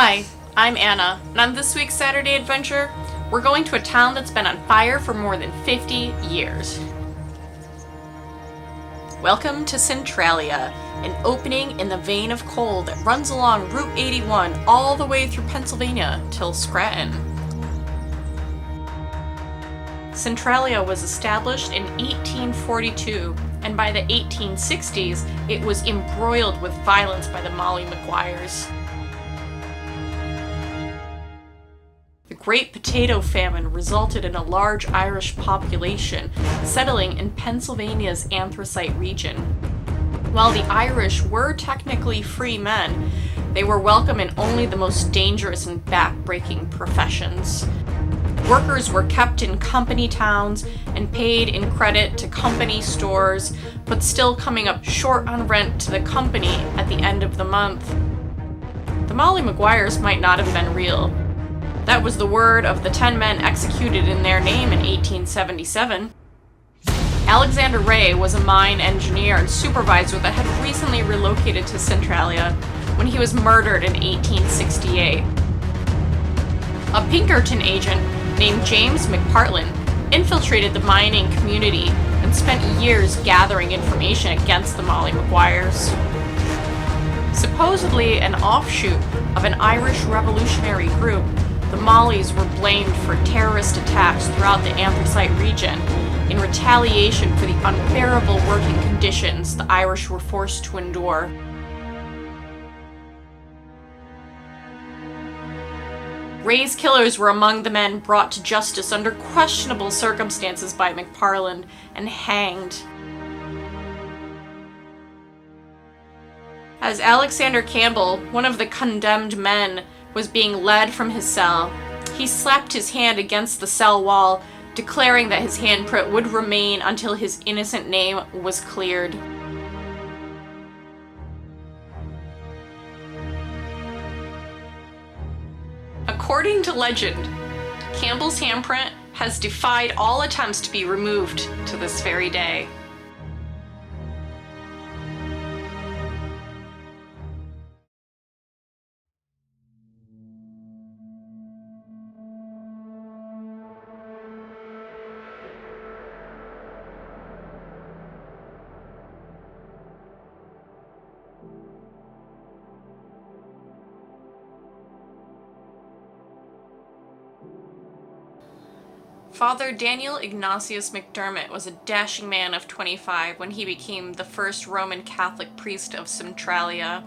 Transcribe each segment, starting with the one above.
Hi, I'm Anna, and on this week's Saturday Adventure, we're going to a town that's been on fire for more than 50 years. Welcome to Centralia, an opening in the vein of coal that runs along Route 81 all the way through Pennsylvania till Scranton. Centralia was established in 1842, and by the 1860s, it was embroiled with violence by the Molly Maguires. The Great Potato Famine resulted in a large Irish population settling in Pennsylvania's anthracite region. While the Irish were technically free men, they were welcome in only the most dangerous and back-breaking professions. Workers were kept in company towns and paid in credit to company stores, but still coming up short on rent to the company at the end of the month. The Molly Maguires might not have been real. That was the word of the 10 men executed in their name in 1877. Alexander Ray was a mine engineer and supervisor that had recently relocated to Centralia when he was murdered in 1868. A Pinkerton agent named James McPartlin infiltrated the mining community and spent years gathering information against the Molly Maguires. Supposedly an offshoot of an Irish revolutionary group, the Mollies were blamed for terrorist attacks throughout the anthracite region in retaliation for the unbearable working conditions the Irish were forced to endure. Ray's killers were among the men brought to justice under questionable circumstances by McParland and hanged. As Alexander Campbell, one of the condemned men, was being led from his cell, he slapped his hand against the cell wall, declaring that his handprint would remain until his innocent name was cleared. According to legend, Campbell's handprint has defied all attempts to be removed to this very day. Father Daniel Ignatius McDermott was a dashing man of 25 when he became the first Roman Catholic priest of Centralia.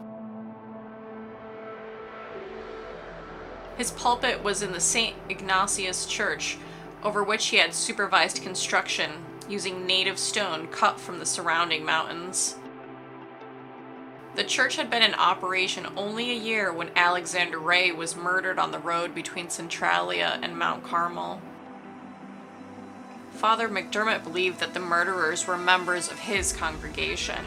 His pulpit was in the St. Ignatius Church, over which he had supervised construction using native stone cut from the surrounding mountains. The church had been in operation only a year when Alexander Ray was murdered on the road between Centralia and Mount Carmel. Father McDermott believed that the murderers were members of his congregation.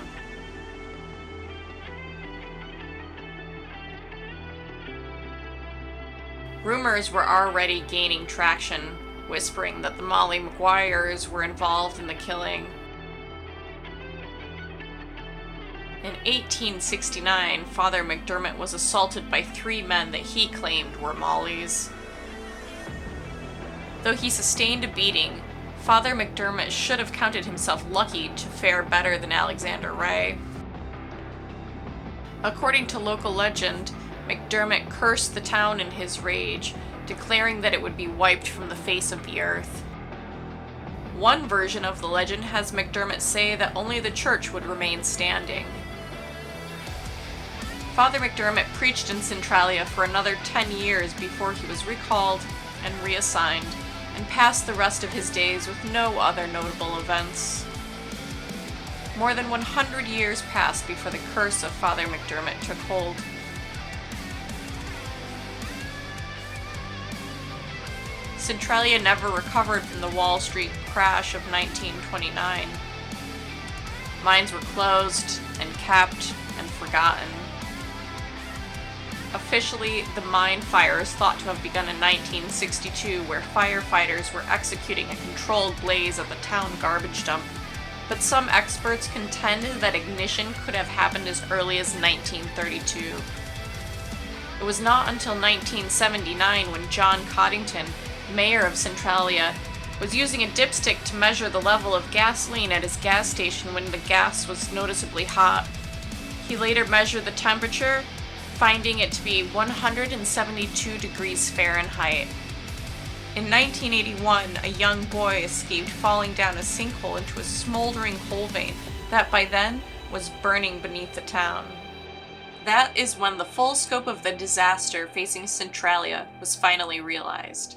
Rumors were already gaining traction, whispering that the Molly Maguires were involved in the killing. In 1869, Father McDermott was assaulted by 3 men that he claimed were Mollies. Though he sustained a beating, Father McDermott should have counted himself lucky to fare better than Alexander Ray. According to local legend, McDermott cursed the town in his rage, declaring that it would be wiped from the face of the earth. One version of the legend has McDermott say that only the church would remain standing. Father McDermott preached in Centralia for another 10 years before he was recalled and reassigned, and passed the rest of his days with no other notable events. More than 100 years passed before the curse of Father McDermott took hold. Centralia never recovered from the Wall Street crash of 1929. Mines were closed and kept and forgotten. Officially, the mine fire is thought to have begun in 1962, where firefighters were executing a controlled blaze at the town garbage dump, but some experts contend that ignition could have happened as early as 1932. It was not until 1979 when John Coddington, mayor of Centralia, was using a dipstick to measure the level of gasoline at his gas station when the gas was noticeably hot. He later measured the temperature, finding it to be 172 degrees Fahrenheit. In 1981, a young boy escaped falling down a sinkhole into a smoldering coal vein that by then was burning beneath the town. That is when the full scope of the disaster facing Centralia was finally realized.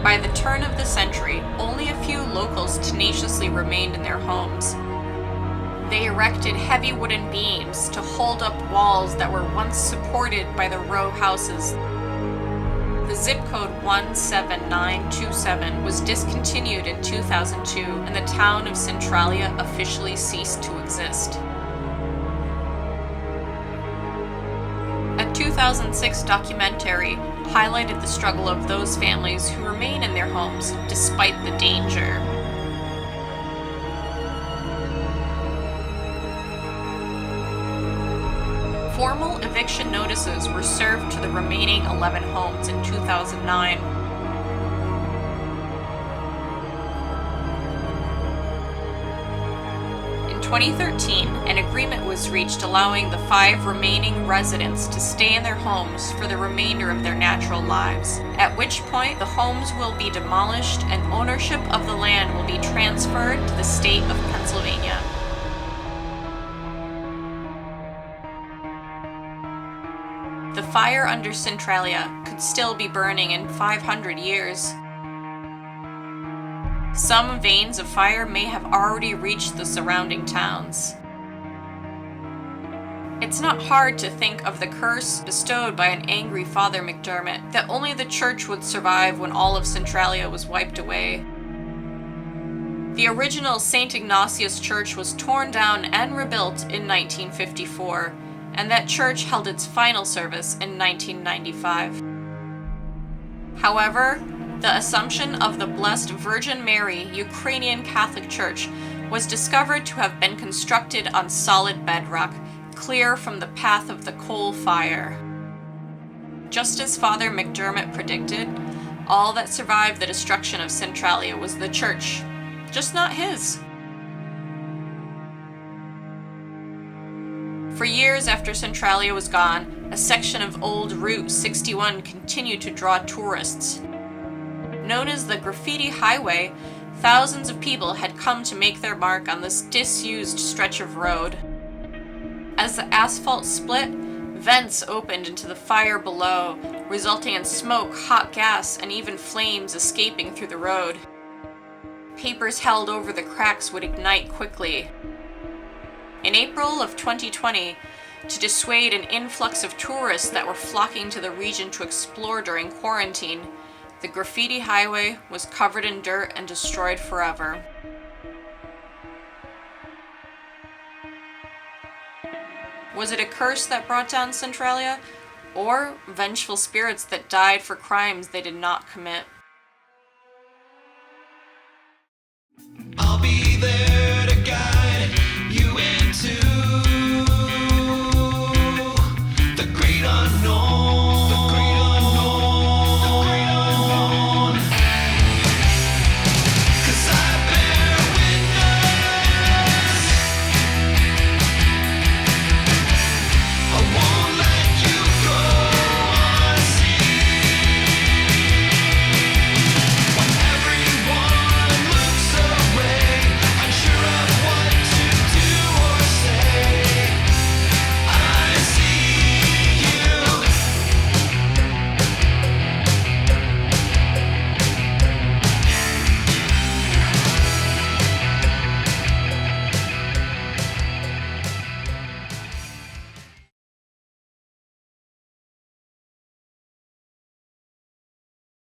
By the turn of the century, only a few locals tenaciously remained in their homes. They erected heavy wooden beams to hold up walls that were once supported by the row houses. The zip code 17927 was discontinued in 2002, and the town of Centralia officially ceased to exist. A 2006 documentary highlighted the struggle of those families who remain in their homes despite the danger. Formal eviction notices were served to the remaining 11 homes in 2009. In 2013, an agreement was reached allowing the 5 remaining residents to stay in their homes for the remainder of their natural lives, at which point the homes will be demolished and ownership of the land will be transferred to the state of Pennsylvania. The fire under Centralia could still be burning in 500 years. Some veins of fire may have already reached the surrounding towns. It's not hard to think of the curse bestowed by an angry Father McDermott that only the church would survive when all of Centralia was wiped away. The original St. Ignatius Church was torn down and rebuilt in 1954, and that church held its final service in 1995. However, the Assumption of the Blessed Virgin Mary Ukrainian Catholic Church was discovered to have been constructed on solid bedrock, clear from the path of the coal fire. Just as Father McDermott predicted, all that survived the destruction of Centralia was the church, just not his. For years after Centralia was gone, a section of old Route 61 continued to draw tourists. Known as the Graffiti Highway, thousands of people had come to make their mark on this disused stretch of road. As the asphalt split, vents opened into the fire below, resulting in smoke, hot gas, and even flames escaping through the road. Papers held over the cracks would ignite quickly. In April of 2020, to dissuade an influx of tourists that were flocking to the region to explore during quarantine, the Graffiti Highway was covered in dirt and destroyed forever. Was it a curse that brought down Centralia, or vengeful spirits that died for crimes they did not commit?